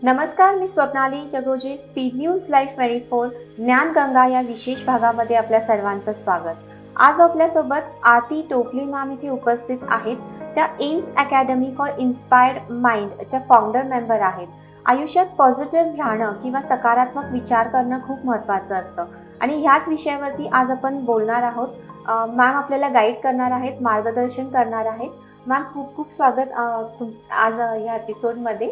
नमस्कार, मी Swapnali Jagoje. Speed news live 24 Gyanganga या विशेष भागामध्ये आपल्या सर्वांचं स्वागत. आज आपल्यासोबत आरती टोपले मॅम इथे उपस्थित आहेत. त्या एम्स अकॅडमी फॉर इन्स्पायर्ड माइंडच्या फाउंडर मेंबर आहेत. आयुष्यात पॉझिटिव्ह राहणं किंवा सकारात्मक विचार करणं खूप महत्त्वाचं असतं आणि ह्याच विषयावरती आज आपण बोलणार आहोत. मॅम आपल्याला गाईड करणार आहेत, मार्गदर्शन करणार आहेत. मॅम खूप खूप स्वागत आज या एपिसोडमध्ये.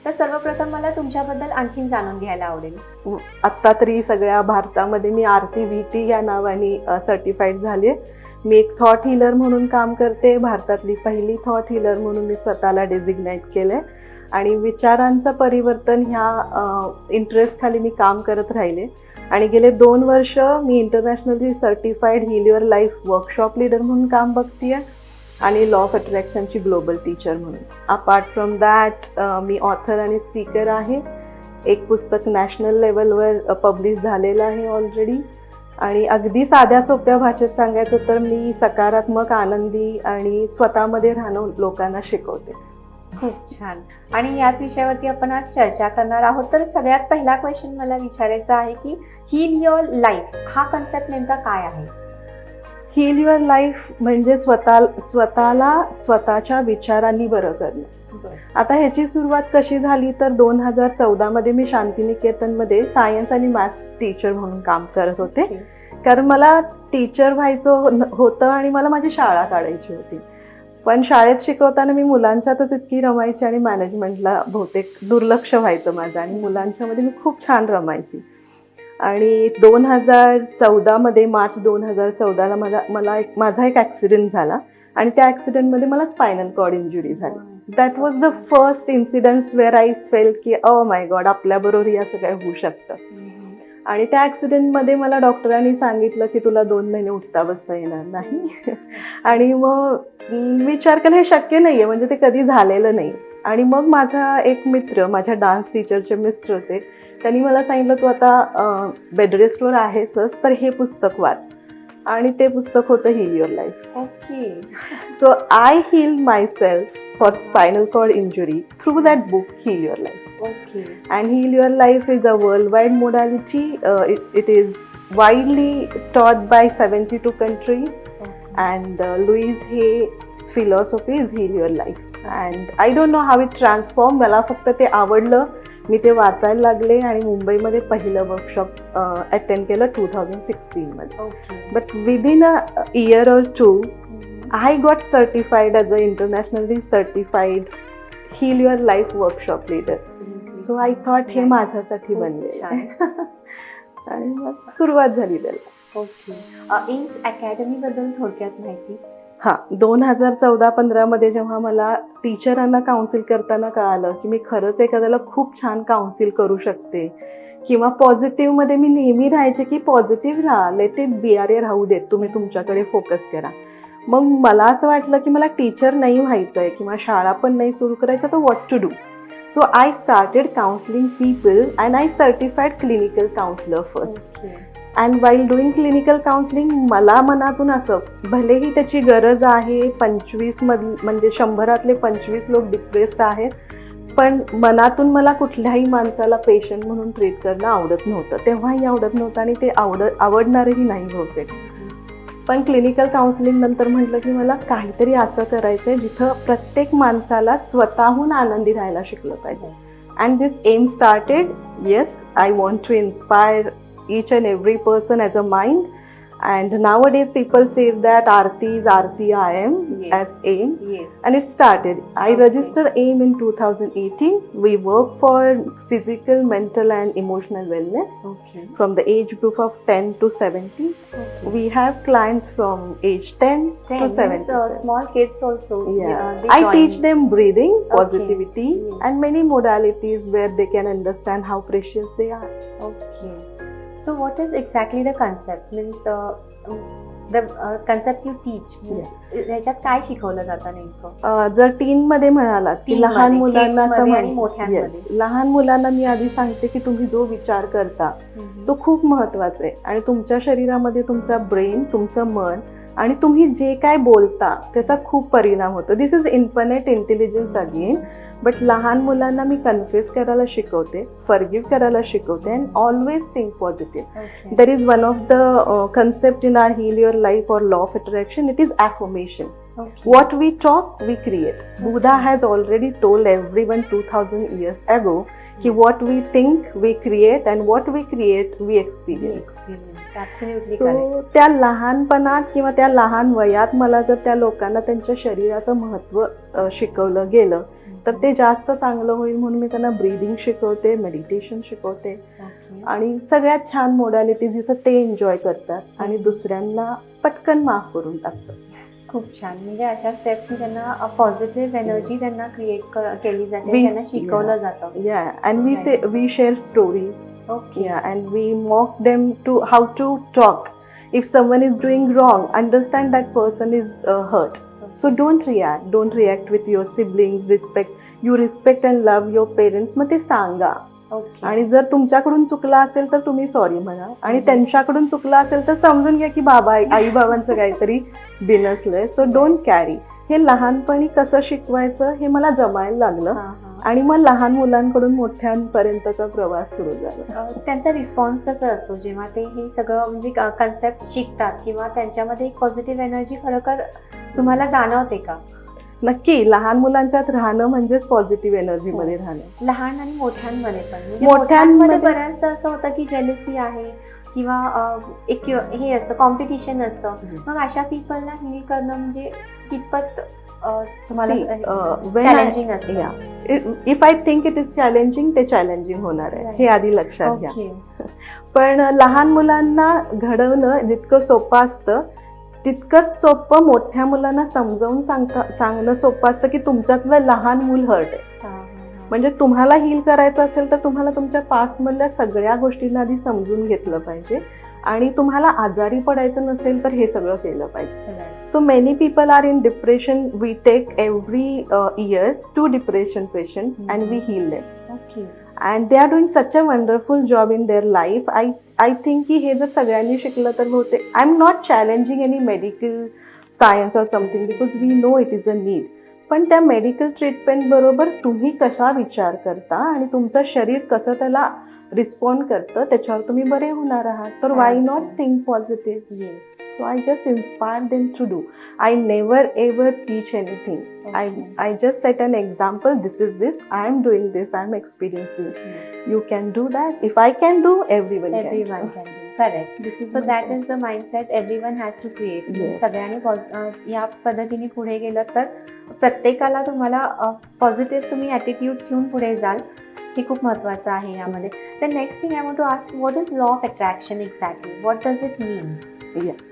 तर सर्वप्रथम मला तुमच्याबद्दल आणखीन जाणून घ्यायला आवडेल. आत्ता तरी सगळ्या भारतामध्ये मी आरती व्हीटी या नावाने सर्टिफाईड झाली. मी एक थॉट हीलर म्हणून काम करते. भारतातली पहिली थॉट हीलर म्हणून मी स्वतःला डेझिग्नेट केले आणि विचारांचं परिवर्तन ह्या इंटरेस्ट खाली मी काम करत राहिले आणि गेले 2 वर्ष मी internationally certified heal your life workshop leader म्हणून काम बघतीये आणि लॉ ऑफ अट्रॅक्शनची ग्लोबल टीचर म्हणून. अपार्ट फ्रॉम दॅट मी ऑथर आणि स्पीकर आहे. एक पुस्तक नॅशनल लेवलवर पब्लिश झालेलं आहे ऑलरेडी. आणि अगदी साध्या सोप्या भाषेत सांगायचं तर मी सकारात्मक, आनंदी आणि स्वतःमध्ये राहणं लोकांना शिकवते. खूप छान. आणि याच विषयावरती आपण आज चर्चा करणार आहोत. तर सगळ्यात पहिला क्वेश्चन मला विचारायचा आहे की हील युअर लाईफ हा कन्सेप्ट नेमका काय आहे? हील युअर लाईफ म्हणजे स्वतःला स्वतःच्या विचारांनी बरं करणं. आता ह्याची सुरुवात कशी झाली तर 2014 मध्ये मी शांतिनिकेतनमध्ये सायन्स आणि मॅथ्स टीचर म्हणून काम करत होते. कारण मला टीचर व्हायचं होतं आणि मला माझी शाळा काढायची होती. पण शाळेत शिकवताना मी मुलांच्यातच इतकी रमायची आणि मॅनेजमेंटला बहुतेक दुर्लक्ष व्हायचं माझं आणि मुलांच्यामध्ये मी खूप छान रमायची. आणि 2014 मध्ये मार्च 2014ला माझा एक ॲक्सिडेंट झाला आणि त्या ॲक्सिडेंटमध्ये मला स्पायनल कॉर्ड इंजुरी झाली. That was the first incidence wear I fail की ओ माय गॉड, आपल्याबरोबर या सगळ्या होऊ शकतं. आणि त्या ॲक्सिडेंटमध्ये मला डॉक्टरांनी सांगितलं की तुला 2 महिने उठता बसता येणार नाही. आणि मग विचार केला हे शक्य नाहीये, म्हणजे ते कधी झालेलं नाही. आणि मग माझा एक मित्र, माझ्या डान्स टीचरचे मिस्टर होते, त्यांनी मला सांगितलं तू आता बेड रेस्टवर आहेसच तर हे पुस्तक वाच. आणि ते पुस्तक होतं heal your life. Okay. So I heal myself for spinal cord injury through that book heal your life. Okay. And Heal Your Life is a worldwide modality. It is widely taught by 72 countries. And Louise Hay's philosophy is Heal Your Life. And I don't know how it transformed. मला फक्त ते आवडलं, मी ते वाचायला लागले आणि मुंबईमध्ये पहिलं वर्कशॉप अटेंड केलं 2016 मध्ये. बट विदिन अ इयर और 2 I got certified as an internationally certified Heal Your Life workshop leader. So I thought हे माझ्यासाठी बनले आणि मग सुरुवात झाली त्याला. ओके. एम्स अकॅडमी बद्दल थोडक्यात माहिती. 2014-15 मध्ये जेव्हा मला टीचरांना काउन्सिल करताना कळालं की मी खरंच एखाद्याला खूप छान काउन्सिल करू शकते किंवा पॉझिटिव्ह मध्ये मी नेहमी राहायचे की पॉझिटिव्ह राहा, लेट इट बी, अरे राहू देत, तुम्ही तुमच्याकडे फोकस करा. मग मला असं वाटलं की मला टीचर नाही व्हायचंय किंवा शाळा पण नाही सुरू करायचं, तर what to do. So I started counseling people and I certified clinical counselor first. And while doing clinical counseling मला मनातून असं, भलेही त्याची गरज आहे, 25 म्हणजे 100 25 लोक डिप्रेस्ड आहेत, पण मनातून मला कुठल्याही माणसाला पेशंट म्हणून ट्रीट करणं आवडत नव्हतं. तेव्हाही आवडत नव्हतं आणि ते आवडणारही नाही बहुतेक. पण क्लिनिकल काउन्सिलिंग नंतर म्हटलं की मला काहीतरी असं करायचंय जिथं प्रत्येक माणसाला स्वतःहून आनंदी राहायला शिकलं पाहिजे. And this I'm started. Yes, I want to inspire each and every person as a mind. And nowadays people say that Aarti is Aarti I am. Yes. As AIM. Yes. And it started. I Okay. registered AIM in 2018. We work for physical, mental and emotional wellness. Okay. From the age group of 10 to 70. Okay. We have clients from age 10 to 70. Small kids also. Yeah. They I join. teach them breathing, Okay. positivity, Yes. and many modalities where they can understand how precious they are. Okay. So what is exactly the concept? Means the concept you teach. ह्याच्यात काय शिकवलं जातं नेमकं? जर टीन मध्ये म्हणाला की लहान मुलांना मोठ्यांमध्ये. लहान मुलांना मी आधी सांगते की तुम्ही जो विचार करता तो खूप महत्वाचा आहे आणि तुमच्या शरीरामध्ये तुमचा ब्रेन, तुमचं मन आणि तुम्ही जे काय बोलता त्याचा खूप परिणाम होतो. This is infinite intelligence again. But लहान मुलांना मी कन्फ्युज करायला शिकवते, फॉरगिव्ह करायला शिकवते, and always think positive. There is one of the concept in our Heal Your Life or Law of Attraction. It is affirmation. Okay. What we talk, we create. Buddha has already told everyone 2000 years ago कि what we think, we create, and what we create, we experience. Absolutely correct. So त्या लहानपणात किंवा त्या लहान वयात मला जर त्या लोकांना त्यांच्या शरीराचं महत्त्व शिकवलं गेलं तर ते जास्त चांगलं होईल, म्हणून मी त्यांना ब्रीदिंग शिकवते, मेडिटेशन शिकवते. Okay. आणि सगळ्यात छान मोडॅलिटी जिथं ते एन्जॉय करतात आणि दुसऱ्यांना पटकन माफ करून टाकतात. खूप छान. म्हणजे अशा स्टेप्सनी त्यांना पॉझिटिव्ह एनर्जी त्यांना क्रिएट केली जाते, We- त्यांना शिकवलं जातं. Yeah, and we share stories. Okay. Yeah, and we mock them to how to talk. If someone is doing wrong, understand that person is hurt. So don't react with your siblings. You respect and love your parents. मग ते सांगा. Okay. आणि जर तुमच्याकडून चुकलं असेल तर तुम्ही सॉरी म्हणा, आणि त्यांच्याकडून चुकलं असेल तर समजून घ्या की आई बाबांचं काहीतरी बिनसलंय. So don't carry. हे लहानपणी कसं शिकवायचं हे मला जमायला लागलं, आणि मग लहान मुलांकडून मोठ्यांपर्यंतचा प्रवास सुरू झाला. त्यांचा रिस्पॉन्स कसा असतो जेव्हा ते हे सगळं म्हणजे कन्सेप्ट शिकतात, किंवा त्यांच्यामध्ये एक पॉझिटिव्ह एनर्जी खरोखर तुम्हाला जाणवते का? नक्की. लहान मुलांच्यात राहणं म्हणजेच पॉझिटिव्ह एनर्जी मध्ये राहणं. लहान आणि मोठ्यांमध्ये पण, म्हणजे मोठ्यांमध्ये मोठ्यांमध्ये बऱ्याचदा असं होतं की जेलसी आहे किंवा एक हे असतं, कॉम्पिटिशन असतं. मग अशा पीपलला हील करणं म्हणजे कितपत तुम्हाला चॅलेंजिंग असतं? If I think it is challenging, ते चॅलेंजिंग होणार आहे, हे आधी लक्षात घ्या. ओके. पण लहान मुलांना घडवणं जितकं सोपं असतं तितकंच सोपं मोठ्या मुलांना समजावून सांगणं सोपं असतं की तुमच्यातलं लहान मूल हर्ट आहे. म्हणजे तुम्हाला हील करायचं असेल तर तुम्हाला तुमच्या पास्ट मधल्या सगळ्या गोष्टींना आधी समजून घेतलं पाहिजे, आणि तुम्हाला आजारी पडायचं नसेल तर हे सगळं केलं पाहिजे. So many people are in depression. We take every year 2 depression patients and we heal them. Okay. And they are doing such a wonderful job in their life. I think की हे जर सगळ्यांनी शिकलं तर होते. I'm not challenging any medical science or something because we know it is a need. पण त्या medical treatment बरोबर तुम्ही कसा विचार करता आणि तुमचं शरीर कसं त्याला रिस्पॉन्ड करतं त्याच्यावर तुम्ही बरे होणार आहात. तर why not think positive? Yes. So I just inspire them to do. I never ever teach anything. I just set an example. This is this. I am doing this. I am experiencing. You can do that. If I can do, everyone can do. Correct. This is So my that point. is the mindset everyone has to create. Yes. सगळ्यांनी या पद्धतीने पुढे गेलं तर प्रत्येकाला तुम्हाला positive तुम्ही attitude ठेवून पुढे जाल, हे खूप महत्त्वाचं आहे यामध्ये. तर next thing I want to ask, what is law of attraction exactly? What does it means? Yeah.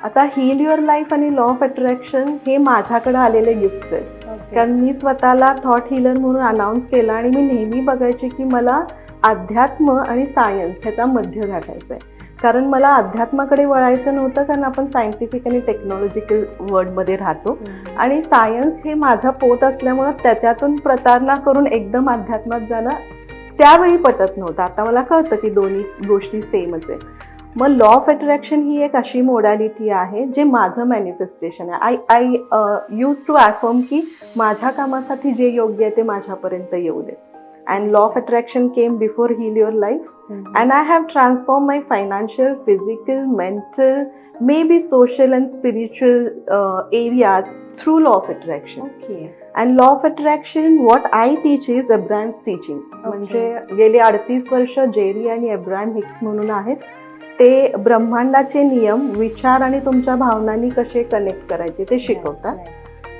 आता हील युअर लाईफ आणि लॉ ऑफ अट्रॅक्शन हे माझ्याकडे आलेले गिफ्ट आहेत. कारण मी स्वतःला थॉट हीलर म्हणून अनाऊन्स केलं, आणि मी नेहमी बघायचे की मला अध्यात्म आणि सायन्स ह्याचा मध्य गाठायचा आहे. कारण मला अध्यात्माकडे वळायचं नव्हतं, कारण आपण सायंटिफिक आणि टेक्नॉलॉजिकल वर्ल्डमध्ये राहतो, आणि सायन्स हे माझा पोत असल्यामुळं त्याच्यातून प्रतारणा करून एकदम अध्यात्मात जाणं त्यावेळी पटत नव्हतं. आता मला कळतं की दोन्ही गोष्टी सेमच आहे. मग लॉ ऑफ अट्रॅक्शन ही एक अशी मोडॅलिटी आहे जे माझं मॅनिफेस्टेशन आहे. आय यूज टू ॲफर्म की माझ्या कामासाठी जे योग्य आहे ते माझ्यापर्यंत येऊ दे. And law of attraction came before heal your life, and I have transform my financial, physical, mental, maybe social and spiritual areas through law of attraction. Okay. And law of attraction, what I teach is Abraham's teaching. म्हणजे गेली 38 वर्ष Jerry आणि Abraham Hicks म्हणून आहेत, ते ब्रह्मांडाचे नियम विचार आणि तुमच्या भावनांनी कसे कनेक्ट करायचे ते शिकवतात.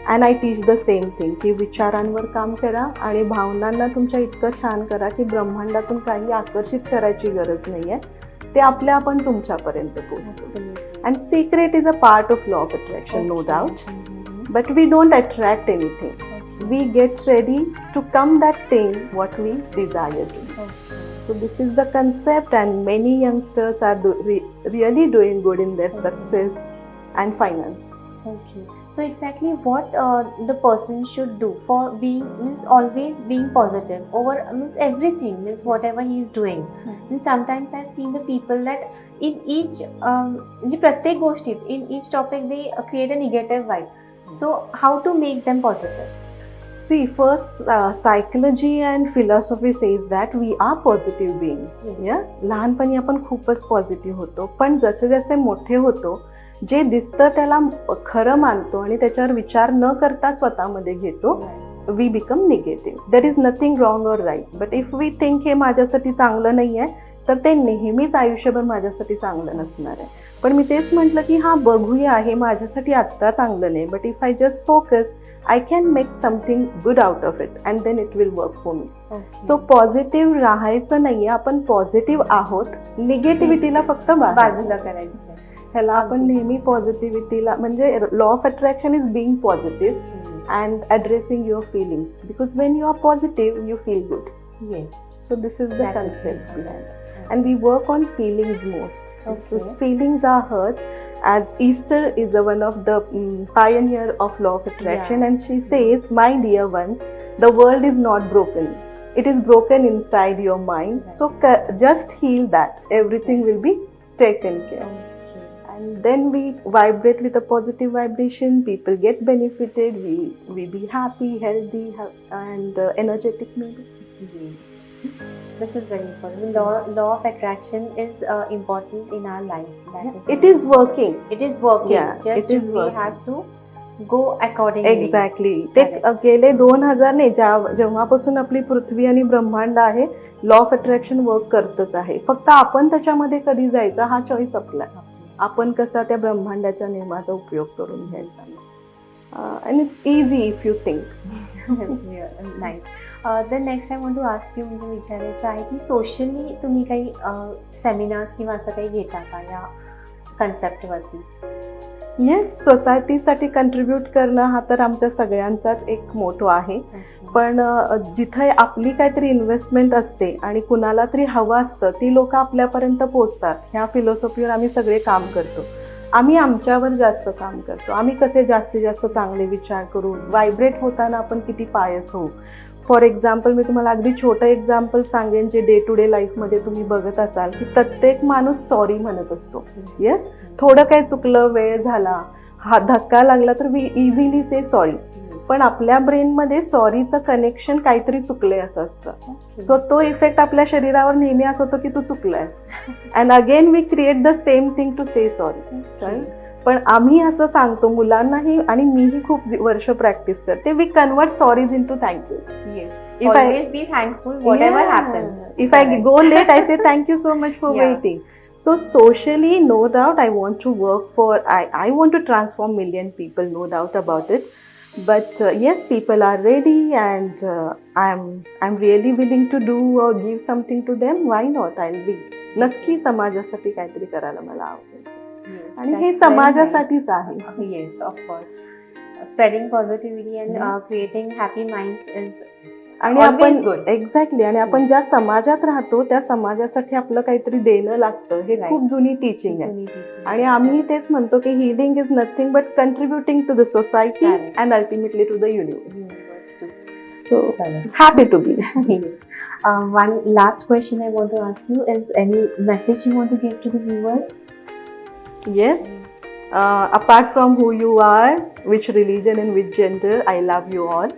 And I teach the same thing की विचारांवर काम करा आणि भावनांना तुमच्या इतकं छान करा की ब्रह्मांडातून काही आकर्षित करायची गरज नाहीये, ते आपल्या आपण तुमच्यापर्यंत पोहोचतो. And secret is a part of law of attraction, no doubt. But we don't attract anything. We get ready to come that thing what we desire to. So this is the concept, and many youngsters are really doing good in their success and finance. Okay. So exactly what the person should do for being, means always being positive over, means everything, means whatever he is doing. And sometimes I've seen the people that in each म्हणजे प्रत्येक गोष्टीत in each topic they create a negative vibe. So how to make them positive? See, first, psychology and philosophy says that we are positive beings. Yes. Yeah? लहानपणी आपण खूपच positive होतो, पण जसे जसे मोठे होतो, जे दिसतं त्याला खरं मानतो आणि त्याच्यावर विचार न करता स्वतःमध्ये घेतो, we become negative. There is nothing wrong or right, but if we think हे माझ्यासाठी चांगलं नाही आहे, तर ते नेहमीच आयुष्यभर माझ्यासाठी चांगलं नसणार आहे. पण मी तेच म्हटलं की हा बघूया, हे माझ्यासाठी आत्ता चांगलं नाही, but if I just focus, I can make something good out of it and then it will work for me. Okay. So positive राहायचं नाहीये, आपण पॉझिटिव्ह आहोत, निगेटिव्हिटीला फक्त बाजूला करायचं. ह्याला आपण नेहमी पॉझिटिव्हिटीला, म्हणजे law of attraction is being positive and addressing your feelings, because when you are positive you feel good. Yes. So this is the That is concept it. behind. And we work on feelings most. Okay. Because feelings are hurt. As Easter is one of the pioneer of law of attraction, Yeah. and she says, "My dear ones, the world is not broken. It is broken inside your mind. Right. So just heal that. Everything will be taken care." Okay. And then we vibrate with a positive vibration. People get benefited. We be happy, healthy, and energetic maybe. Yes. This is very important. Law of attraction is important in our life. That It is working. It is working. Yeah, Just it is we working. have to go accordingly. Exactly. ते Correct. गेले 2000 नाही, जेव्हापासून आपली पृथ्वी आणि ब्रह्मांड आहे, law of attraction work करतच आहे. फक्त आपण त्याच्यामध्ये कधी जायचा हा चॉईस आपला. आपण कसा त्या ब्रह्मांडाच्या नियमाचा उपयोग करून घ्यायचा. And it's easy if you think. Nice. The next I want to ask you, म्हणजे विचारायचं आहे की सोशली तुम्ही काही सेमिनार्स किंवा असं काही घेता का या कन्सेप्टवरती? येस, सोसायटीसाठी कंट्रीब्यूट करणं हा तर आमच्या सगळ्यांचाच एक मोठो आहे. पण जिथे आपली काहीतरी इन्व्हेस्टमेंट असते आणि कुणाला तरी हवं असतं, ती लोक आपल्यापर्यंत पोहोचतात, ह्या फिलॉसॉफीवर आम्ही सगळे काम करतो. आम्ही आमच्यावर जास्त काम करतो. आम्ही कसे जास्तीत जास्त चांगले विचार करू, व्हायब्रेट होताना आपण किती पायस होऊ. फॉर एक्झाम्पल, मी तुम्हाला अगदी छोटं एक्झाम्पल सांगेन, जे डे टू डे लाईफमध्ये तुम्ही बघत असाल की प्रत्येक माणूस सॉरी म्हणत असतो. येस, थोडं काही चुकलं, वेळ झाला, हा धक्का लागला तर वी इझिली से सॉरी. पण आपल्या ब्रेनमध्ये सॉरीचं कनेक्शन काहीतरी चुकलंय असं असतं. सो तो इफेक्ट आपल्या शरीरावर नेहमी असं होतो की तू चुकलाय, and again we create the same thing to say sorry. पण आम्ही असं सांगतो मुलांनाही, आणि मीही खूप वर्ष प्रॅक्टिस करते, we convert sorries into thank you. If always be thankful whatever happens. If I go late, I say thank you so much for Yeah. waiting. So socially, no doubt, I want to work for, I want to transform million people, no doubt about it. But yes, people are ready, and I'm really willing to do or give something to them. Why not? I'll be. नक्की समाजासाठी काहीतरी करायला मला आवडेल. Yes, आणि that's हे very समाजासाठीच आहे. nice. Yes, of course. Spreading positivity and creating happy minds is आणि always आपण good. एक्झॅक्टली, आणि आपण ज्या समाजात राहतो त्या समाजासाठी आपलं काहीतरी देणं लागतं. हे Right. खूप जुनी टीचिंग आहे. Junie teaching. आणि आम्ही तेच म्हणतो की healing is nothing but contributing to the society Correct. And ultimately to the universe. Universe too. So Correct. Happy to be. Yes. One last question I want to ask you is, any message you want to give to the viewers? Yes. Apart from who you are, which religion and which gender, I love you all,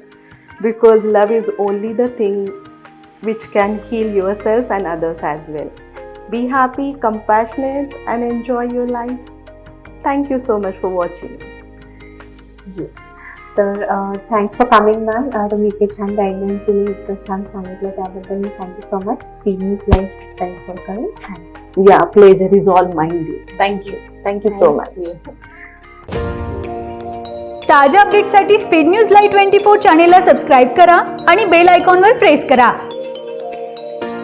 because love is only the thing which can heal yourself and others as well. Be happy, compassionate, and enjoy your life. Thank you so much for watching. Yes. तर thanks for coming ma'am. तुम्ही इतके छान guidelines दिली, इतकं छान सांगितलं, त्याबद्दल मी thank you so much. Speed news live for coming. Thanks. Yeah, pleasure is all mine. Thank you. Thank you so much. ताज्या अपडेट्ससाठी स्पीड न्यूज लाईव्ह 24 चॅनेलला सबस्क्राईब करा आणि बेल आयकॉनवर प्रेस करा.